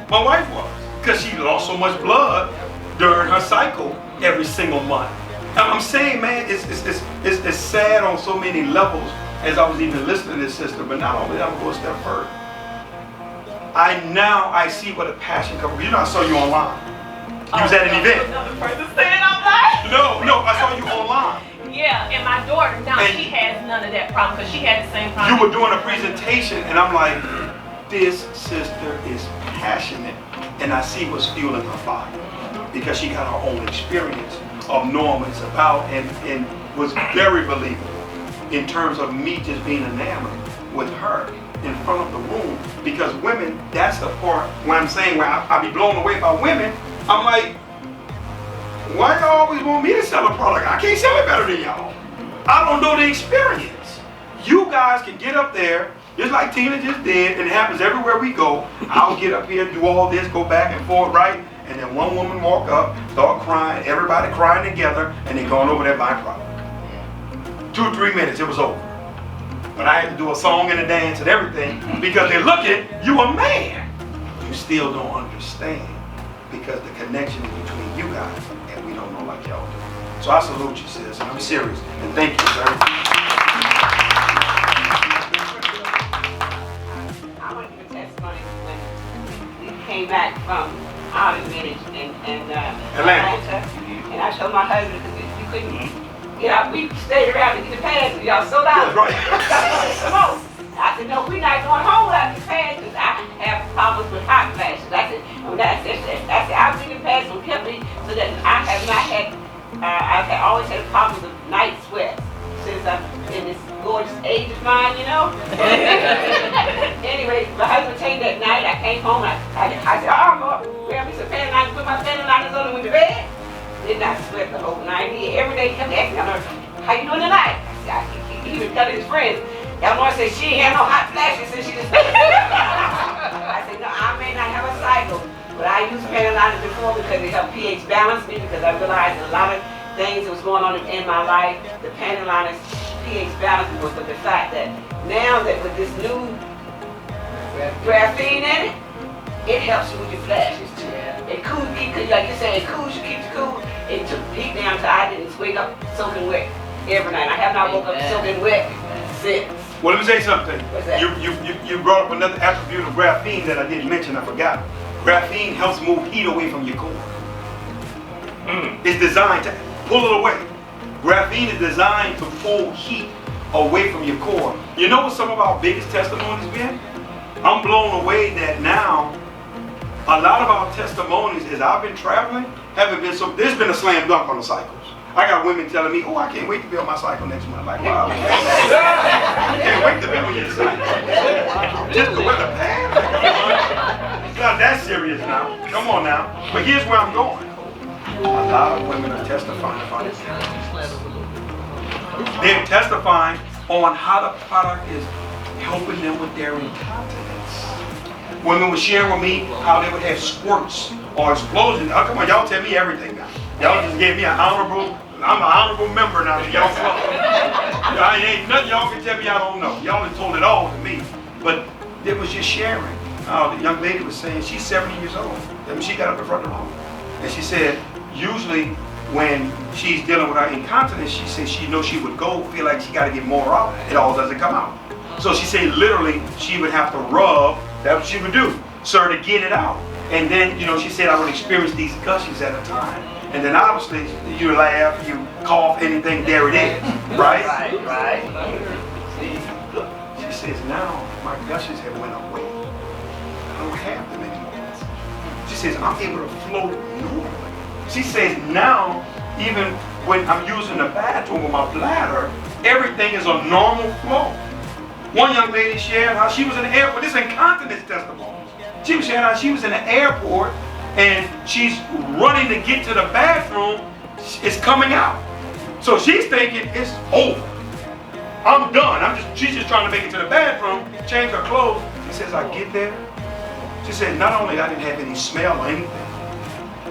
wife was. Because she lost so much blood during her cycle every single month. And I'm saying, man, it's sad on so many levels as I was even listening to this sister. But not only that, I'm going a step further. I see what a passion comes from. I saw you online. You was at an event. Another person saying online? No, I saw you online. Yeah, and my daughter now, she has none of that problem because she had the same problem. You were doing a presentation, and I'm like, this sister is passionate. And I see what's fueling her fire, because she got her own experience of knowing what it's about and was very believable. in terms of me just being enamored with her in front of the room. Because women, that's the part when I'm saying where I be blown away by women. I'm like, why y'all always want me to sell a product? I can't sell it better than y'all. I don't know the experience. You guys can get up there, just like Tina just did, and it happens everywhere we go. I'll get up here, do all this, go back and forth, right? And then one woman walk up, start crying, everybody crying together, and they going over there buying product. 2 or 3 minutes, it was over. But I had to do a song and a dance and everything because they're looking, you a man. You still don't understand because the connection is between you guys and we don't know like y'all do. So I salute you, sis, and I'm serious. And thank you, sir. I want to give a testimony when we came back from out in Village and Atlanta. And I told my husband because we couldn't get out. We stayed around to get the pads and y'all sold out. That's right. Come on. I said, no, we're not going home without these pads because I have problems with hot flashes. I said, I'll bring the pads from Kempley so that I have not had, I've always had problems with night sweats since I'm in this gorgeous age of mine, you know. Anyway, my husband came that night. I came home and I said, oh, Lord, grab me some panty liners, put my panty liners on and went to bed. Did not sweat the whole night. He every day kept asking me, how you doing tonight? He was telling his friends. Y'all know I said she ain't had no hot flashes since she just I said, no, I may not have a cycle, but I used panty liners before because it helped pH balance me because I realized a lot of things that was going on in my life, the panty liners pH balance was, but the fact that now that with this new graphene in it, it helps you with your flashes too. It cools, like you said, it cools you, keeps you cool. It took the heat down till I didn't wake up soaking wet every night. I have not woke up soaking wet since. Well, let me say something. What's that? You brought up another attribute of graphene that I didn't mention, I forgot. Graphene helps move heat away from your core. It's designed to pull it away. Graphene is designed to pull heat away from your core. You know what some of our biggest testimonies been? I'm blown away that now a lot of our testimonies as I've been traveling haven't been so, there's been a slam dunk on the cycles. I got women telling me, oh, I can't wait to be on my cycle next month. Like, wow. I can't wait to be on your cycle. Just to wear the pad? It's not that serious now. Come on now. But here's where I'm going. A lot of women are testifying about it. They're testifying on how the product is helping them with their incontinence. Women were sharing with me how they would have squirts or explosions. Oh, come on, y'all tell me everything now. Y'all just gave me I'm an honorable member now to y'all club. Ain't nothing y'all can tell me I don't know. Y'all have told it all to me. But it was just sharing. The young lady was saying she's 70 years old. I mean, she got up in front of the room. And she said, usually when she's dealing with her incontinence, she said she knows she would go, feel like she got to get more out. It all doesn't come out. So she said literally she would have to rub, that's what she would do, sir, to get it out. And then, you know, she said I would experience these gushes at a time. And then obviously you laugh, you cough, anything, there it is, right? Right. She says now my gushes have went away. I don't have them anymore. She says I'm able to flow normally. She says now, even when I'm using the bathroom with my bladder, everything is a normal flow. One young lady shared how she was in the airport. This is incontinence testimony. She was sharing how she was in the airport and she's running to get to the bathroom. It's coming out. So she's thinking it's over. I'm done. She's just trying to make it to the bathroom, change her clothes. She says, I get there. She said, not only I didn't have any smell or anything,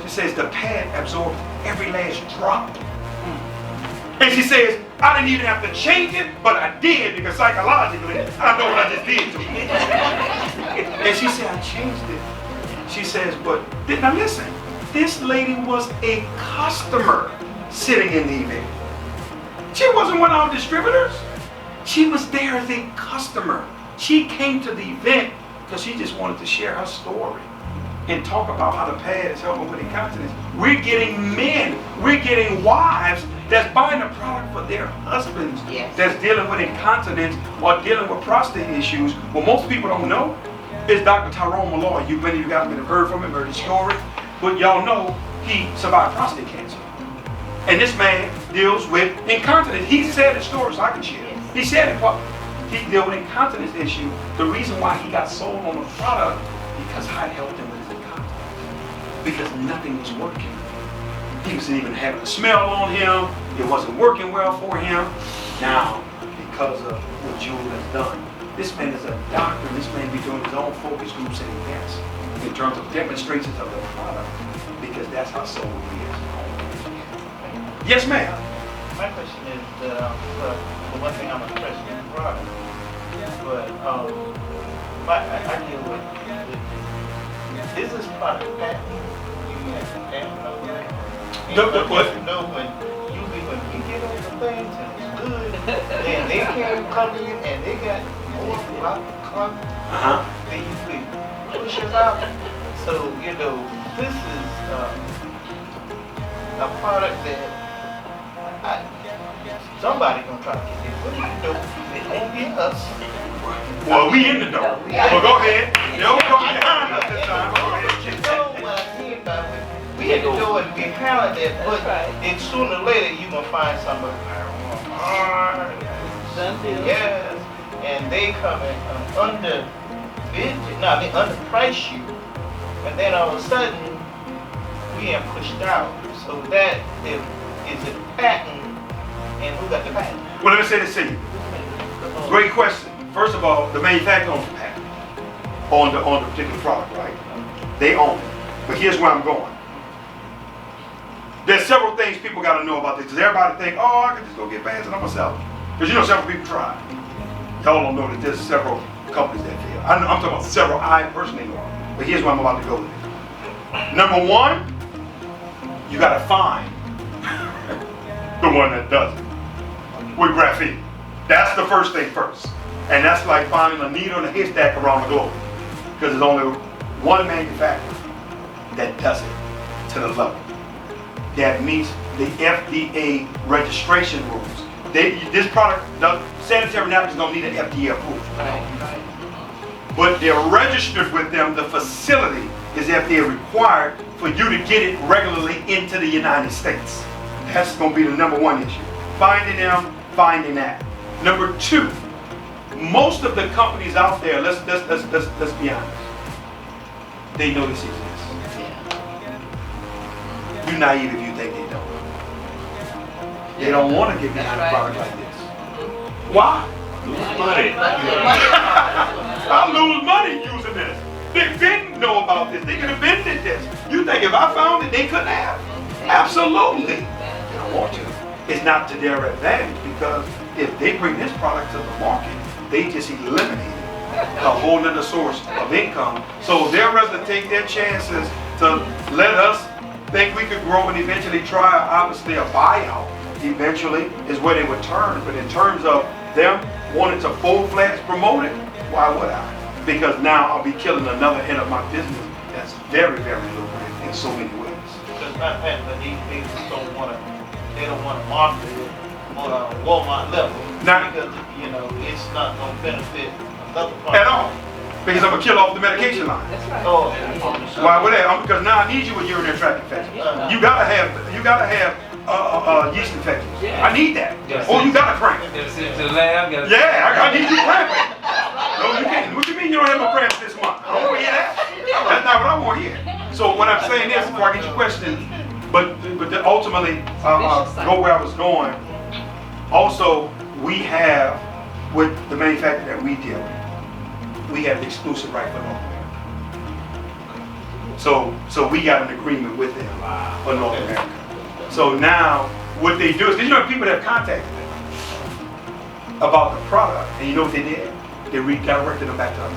she says the pad absorbed every last drop. And she says, I didn't even have to change it, but I did because psychologically, I know what I just did to me. And she said, I changed it. She says, but now listen, this lady was a customer sitting in the event. She wasn't one of our distributors. She was there as a customer. She came to the event because she just wanted to share her story and talk about how the pad is helping with incontinence. We're getting men, we're getting wives that's buying a product for their husbands that's dealing with incontinence or dealing with prostate issues. What most people don't know is Dr. Tyrone Malloy. Many of you guys may have heard from him, heard his story, but y'all know he survived prostate cancer. And this man deals with incontinence. He said his story, so I can share it. He said it. He dealt with incontinence issue. The reason why he got sold on the product because I helped him with his incontinence. Because nothing was working. He wasn't even having a smell on him. It wasn't working well for him. Now, because of what Jewel has done, this man is a doctor. This man be doing his own focus groups and events in terms of demonstrations of the product, because that's how sold he is. Yes, ma'am. My question is, well, the one thing I'm impressed with the product, but I deal with is this product patent? You have to patent over that? What? No, when we get on the things and it's good, then they can come in and they got more like Crump. They usually push us out. So, you know, this is a product that somebody gonna try to get it. What do you do? It won't be us. Well, we in the door. Well, go ahead. Don't come behind us this time. Go ahead. You know what I mean by it? We had to do it behind that, but then sooner or later you gonna find somebody. Yes, and they come and underprice you, and then all of a sudden we are pushed out. So that is it a patent, and who got the patent? Well, let me say this to you. Great question. First of all, the manufacturer owns the patent on the particular product, right? They own it. But here's where I'm going. There's several things people got to know about this, because everybody think, oh, I can just go get pants and I'm gonna sell them. Because you know several people try. Y'all don't know that there's several companies that fail. I'm talking about several I personally know. But here's where I'm about to go with it. Number one, you got to find the one that does it with graphene. That's the first thing first. And that's like finding a needle in a haystack around the globe. Because there's only one manufacturer that does it to the level that meets the FDA registration rules. This product, the sanitary napkins don't need an FDA approval. But they're registered with them. The facility is FDA required for you to get it regularly into the United States. That's going to be the number one issue. Finding them, finding that. Number two, most of the companies out there, let's be honest, they know this exists. You're naive if you think they don't. They don't want to get behind a product like this. Why? Money. I lose money using this. They didn't know about this. They could have invented this. You think if I found it, they couldn't have? Absolutely. They don't want to. It's not to their advantage, because if they bring this product to the market, they just eliminated a whole other source of income. So they'd rather take their chances to let us think we could grow and eventually try, obviously, a buyout eventually is where they would turn. But in terms of them wanting to full-fledged promote it, why would I? Because now I'll be killing another end of my business that's very, very lucrative in so many ways. Because not that, but these people don't want to market it on a Walmart level. Not because, you know, it's not going to benefit another part. at all. Because I'm going to kill off the medication line. That's right. Oh, Why would that? Because now I need you with urinary tract infection. You gotta have yeast infections. Yeah. I need that. Yeah. Oh, you gotta cramp. Gotta send it to the lab. Yeah, I need you cramping. No, you can't. What you mean you don't have no cramps this month? I don't want to hear that. That's not what I want to hear. So what I'm saying is, before I get your question, but ultimately, go where I was going. Also, we have, with the manufacturer that we deal with, we have the exclusive right for North America. So we got an agreement with them for North America. So now what they do is, because you know people that have contacted them about the product, and you know what they did? They redirected them back to us.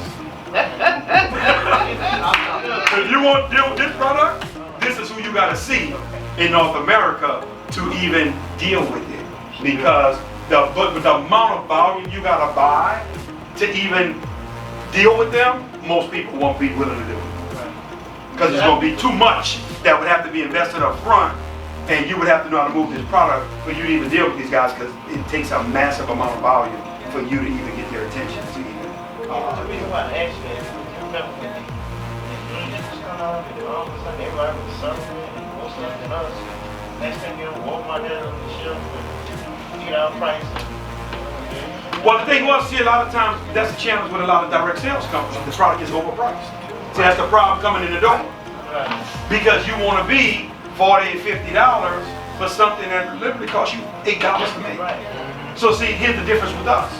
If you want to deal with this product, this is who you got to see in North America to even deal with it. Because the amount of volume you got to buy to even deal with them, most people won't be willing to do it. Because it's going to be too much that would have to be invested up front, and you would have to know how to move this product for you to even deal with these guys, because it takes a massive amount of volume for you to even get their attention to even. the reason why I asked you that is, you remember when the unions was coming out, and all of a sudden everybody was suffering and more stuff than us. Next thing you know, Walmart had on the shelf with $8 price. Well, the thing was, see, a lot of times that's a challenge with a lot of direct sales companies. The product is overpriced. See, that's the problem coming in the door. Right. Because you want to be $40 and $50 for something that literally costs you $8 to make. Right. So see, here's the difference with us.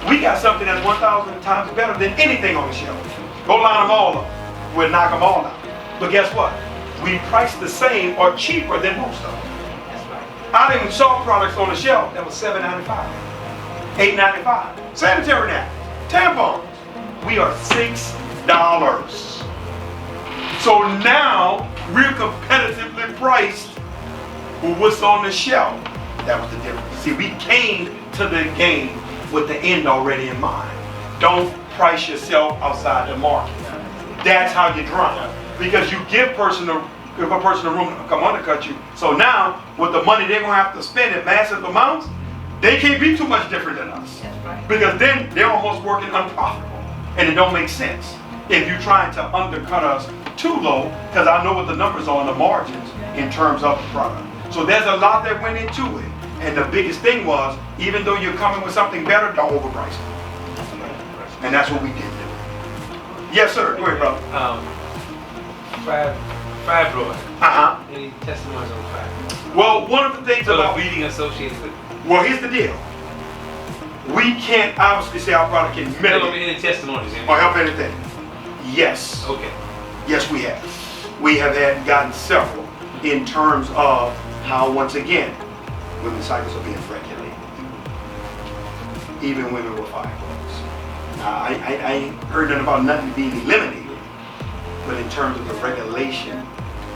We got something that's 1,000 times better than anything on the shelf. Go line them all up. We'll knock them all out. But guess what? We price the same or cheaper than most of them. That's right. I even saw products on the shelf that was $7.95, $8.95. Sanitary napkins, tampons. We are $6. So now we're competitively priced with what's on the shelf. That was the difference. See, we came to the game with the end already in mind. Don't price yourself outside the market. That's how you drown. Because you give a person a room to come undercut you. So now, with the money they're gonna have to spend in massive amounts, they can't be too much different than us. That's right. Because then they're almost working unprofitable. And it don't make sense if you're trying to undercut us too low, because I know what the numbers are on the margins in terms of the product. So there's a lot that went into it. And the biggest thing was, even though you're coming with something better, don't overprice it. And that's what we did do. Yes, sir. Go ahead, brother. Fibroid. Uh-huh. Any testimonies on fibroid? Well, one of the things So the about... bleeding associated with it. Well, here's the deal. We can't obviously say our product can Tell them mitigate any testimonies. or help anything. Yes. Okay. Yes, we have. We have gotten several in terms of how, once again, women's cycles are being regulated. Even women with fibroids. Now, I ain't heard nothing about nothing being eliminated, but in terms of the regulation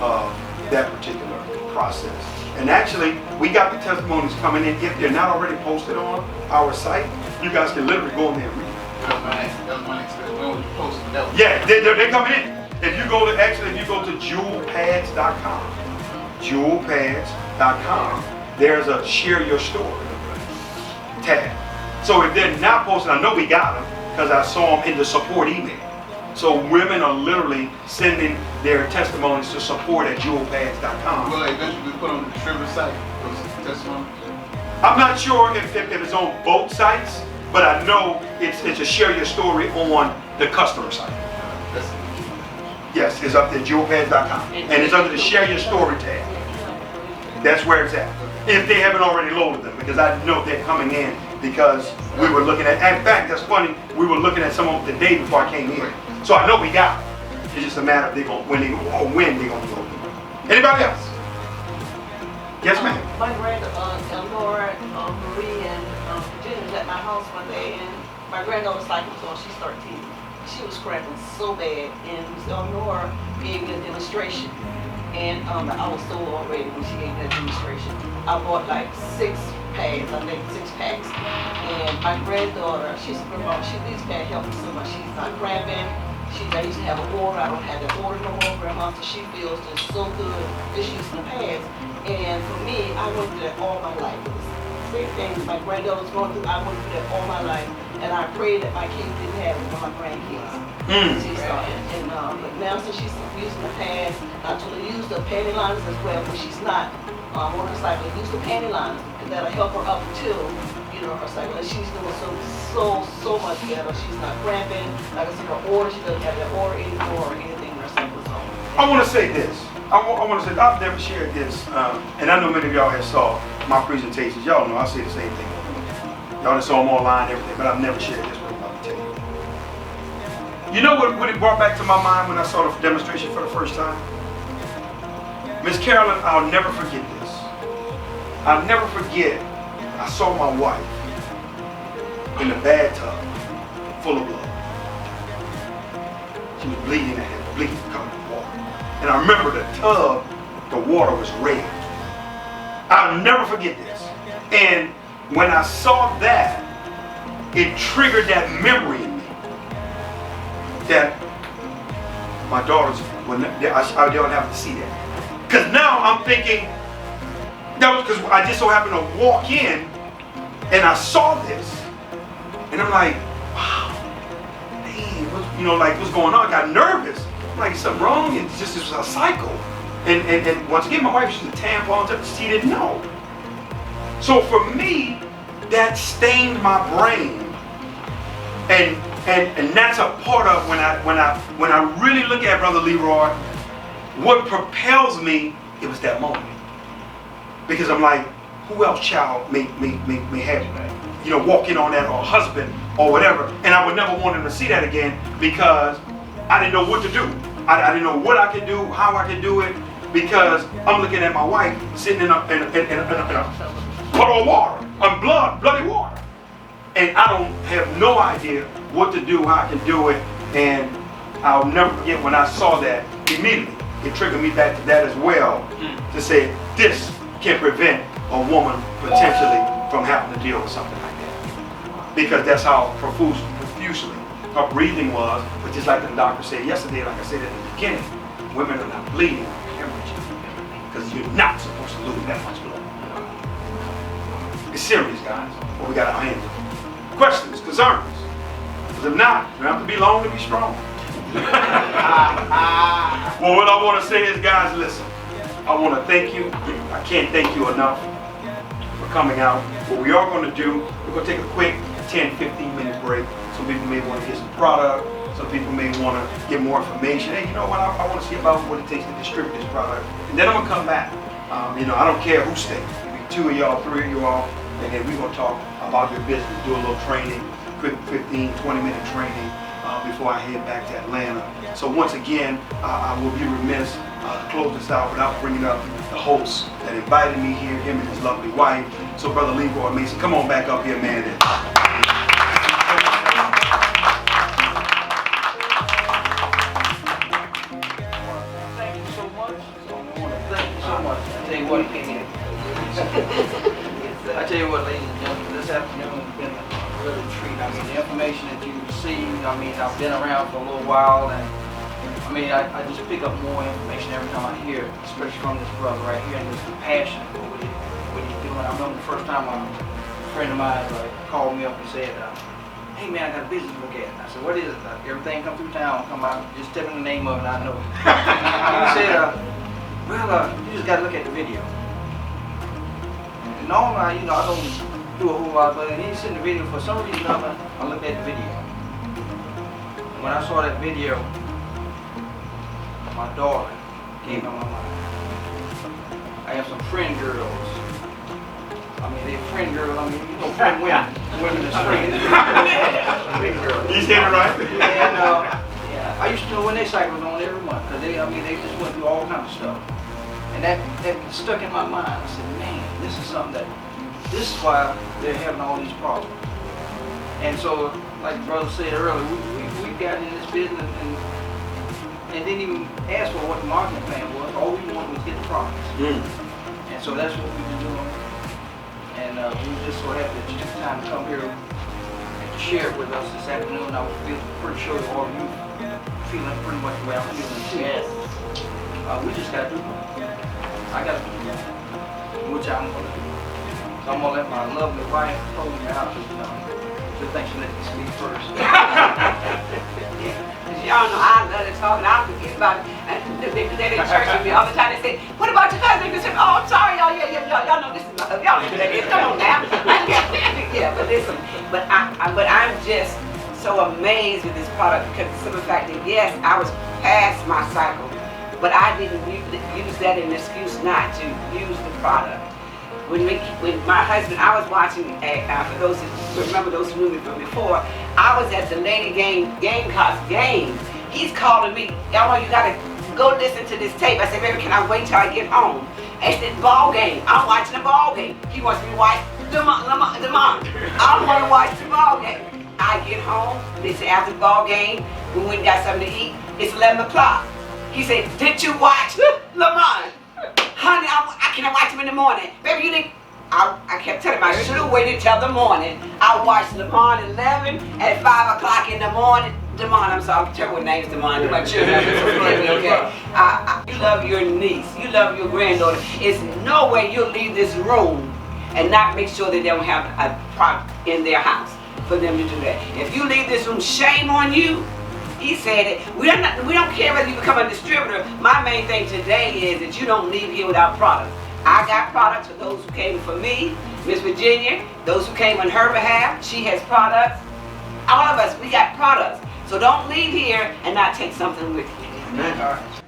of that particular process. And actually, we got the testimonies coming in. If they're not already posted on our site, you guys can literally go in there and read them. That was my next question. When would you post that? Yeah, they're coming in. If you go to jewelpads.com, jewelpads.com, there's a share your story tab. So if they're not posted, I know we got them because I saw them in the support email. So women are literally sending their testimonies to support@jewelpads.com. Will they eventually be put on the distributor site? Those testimonies? I'm not sure if it's on both sites, but I know it's a share your story on the customer site. That's Yes, it's up there, jewelpads.com. And it's under the share your story tab. That's where it's at. If they haven't already loaded them, because I know they're coming in because we were looking at, in fact, that's funny, we were looking at some of them the day before I came here. So I know we got them. It's just a matter of when they're going to load them. Anybody else? Yes, ma'am. My granddaughter, Laura, Marie, and Virginia was at my house one day, and my granddaughter's cycle was on. She's 13. She was cramping so bad, and Nora gave me a demonstration. And I was so already when she gave me that demonstration. I bought like 6 pads, I think 6 packs. And my granddaughter, these pads help me so much. She's not cramping. I used to have an order. I don't have that order no more, Grandma. So she feels just so good just using the pads. And for me, I went through that all my life. It was the same thing my granddaughter was going through. I went through that all my life. And I prayed that my kids didn't have it for my grandkids. She started. But now since she's using the pads, I told her to use the panty liners as well, but she's not on her cycle. Use the panty liners, because that'll help her up until, her cycle. And she's doing so much better. She's not cramping. Like I said, her order, she doesn't have that order anymore or anything in her cycle. So I want to say this. I want to say, I've never shared this, and I know many of y'all have saw my presentations. Y'all know I say the same thing. Y'all just saw them online and everything, but I've never shared this with them, I'm tell you. You know what it brought back to my mind when I saw the demonstration for the first time? Miss Carolyn, I'll never forget this. I'll never forget, I saw my wife in a bathtub full of blood. She was bleeding and bleeding coming from water. And I remember the tub, the water was red. I'll never forget this. And when I saw that, it triggered that memory in me that my daughters, I don't have to see that. Because now I'm thinking, that was because I just so happened to walk in and I saw this, and I'm like, wow, dang, what's going on? I got nervous. I'm like, is something wrong? And this was a cycle. And once again, my wife used the tampons, she didn't know. So for me, that stained my brain. And that's a part of when I really look at Brother Leroy, what propels me, it was that moment. Because I'm like, who else child may have, you know, walking on that, or husband or whatever, and I would never want him to see that again because I didn't know what to do. I didn't know what I could do, how I could do it, because I'm looking at my wife sitting in a puddle of water, bloody water. And I don't have no idea what to do, how I can do it, and I'll never forget when I saw that, immediately, it triggered me back to that as well, to say, this can prevent a woman potentially from having to deal with something like that. Because that's how profusely her breathing was, but just like the doctor said yesterday, like I said at the beginning, women are not bleeding, hemorrhaging, because you're not supposed to lose that much blood. It's serious, guys, what we got our hands on. Questions, concerns? Because if not, you don't have to be long to be strong. Well, what I want to say is, guys, listen, I want to thank you. I can't thank you enough for coming out. What we are going to do, we're going to take a quick 10-15 minute break. Some people may want to get some product. Some people may want to get more information. Hey, you know what? I want to see about what it takes to distribute this product. And then I'm going to come back. You know, I don't care who stays. It be 2 of y'all, 3 of you all. And then we're going to talk about your business, do a little training, quick 15, 20 minute training before I head back to Atlanta. So once again, I will be remiss to close this out without bringing up the host that invited me here, him and his lovely wife. So Brother Leroy Mason, come on back up here, man. Thank you so much. Thank you so much. I tell you what, I tell you what, ladies and gentlemen, this afternoon has been a real treat. I mean, the information that you received, I mean, I've been around for a little while, and I mean, I just pick up more information every time I hear it, especially from this brother right here, and this passion for what he's doing. I remember the first time a friend of mine called me up and said, hey man, I got a business to look at. And I said, what is it? Everything come through town, come out, just tell me the name of it, I know. He said, well, you just got to look at the video. And normally, you know, I don't do a whole lot, but he sent the video. For some reason, I looked at the video. And when I saw that video, my daughter came in my mind. I have some friend girls. I mean, they're friend girls. I mean, you know, friend women. Women are friends. Friend girls. You said it right? And yeah, I used to know when their cycle was on every month, because they just went through all kinds of stuff. And that stuck in my mind. I said, man, this is this is why they're having all these problems. And so, like the brother said earlier, we got in this business and didn't even ask for what the marketing plan was. All we wanted was get the products. And so that's what we've been doing. And we were just so happy that you took the time to come here and to share it with us this afternoon. I feel pretty sure that all of you feeling pretty much the way I'm feeling too. Yes. We just got to do it. I got to do it, which I'm going to do. So I'm going to let my lovely wife close me out. So thanks for letting me speak first. Y'all know I love to talk and I forget about it. And they do that in church with me all the time. They say, what about your cousin? They say, oh, I'm sorry, y'all. Y'all know this is my husband. Y'all know that is. Come on now. Yeah, but listen, but I'm just so amazed with this product because the simple fact that yes, I was past my cycle, but I didn't use that as an excuse not to use the product. When my husband, I was watching, for those who remember those who knew me from before, I was at the Lady Gamecocks game. He's calling me, y'all know you gotta go listen to this tape. I said, baby, can I wait till I get home? It's the ball game. I'm watching the ball game. He wants me to watch the mom. I want to watch the ball game. I get home, they say after the ball game, we went and got something to eat. It's 11 o'clock. He said, did you watch Lamont? Honey, I can't watch him in the morning. Baby, you didn't. I kept telling him I should have waited till the morning. I watched Lamont 11 at 5 o'clock in the morning. Demond, I'm sorry, I'm terrible with names, Demond. My children, okay. You love your niece. You love your granddaughter. It's no way you'll leave this room and not make sure that they don't have a product in their house for them to do that. If you leave this room, shame on you. He said it. We don't care whether you become a distributor. My main thing today is that you don't leave here without product. I got products for those who came for me. Miss Virginia, those who came on her behalf, she has products. All of us, we got products. So don't leave here and not take something with you. All right.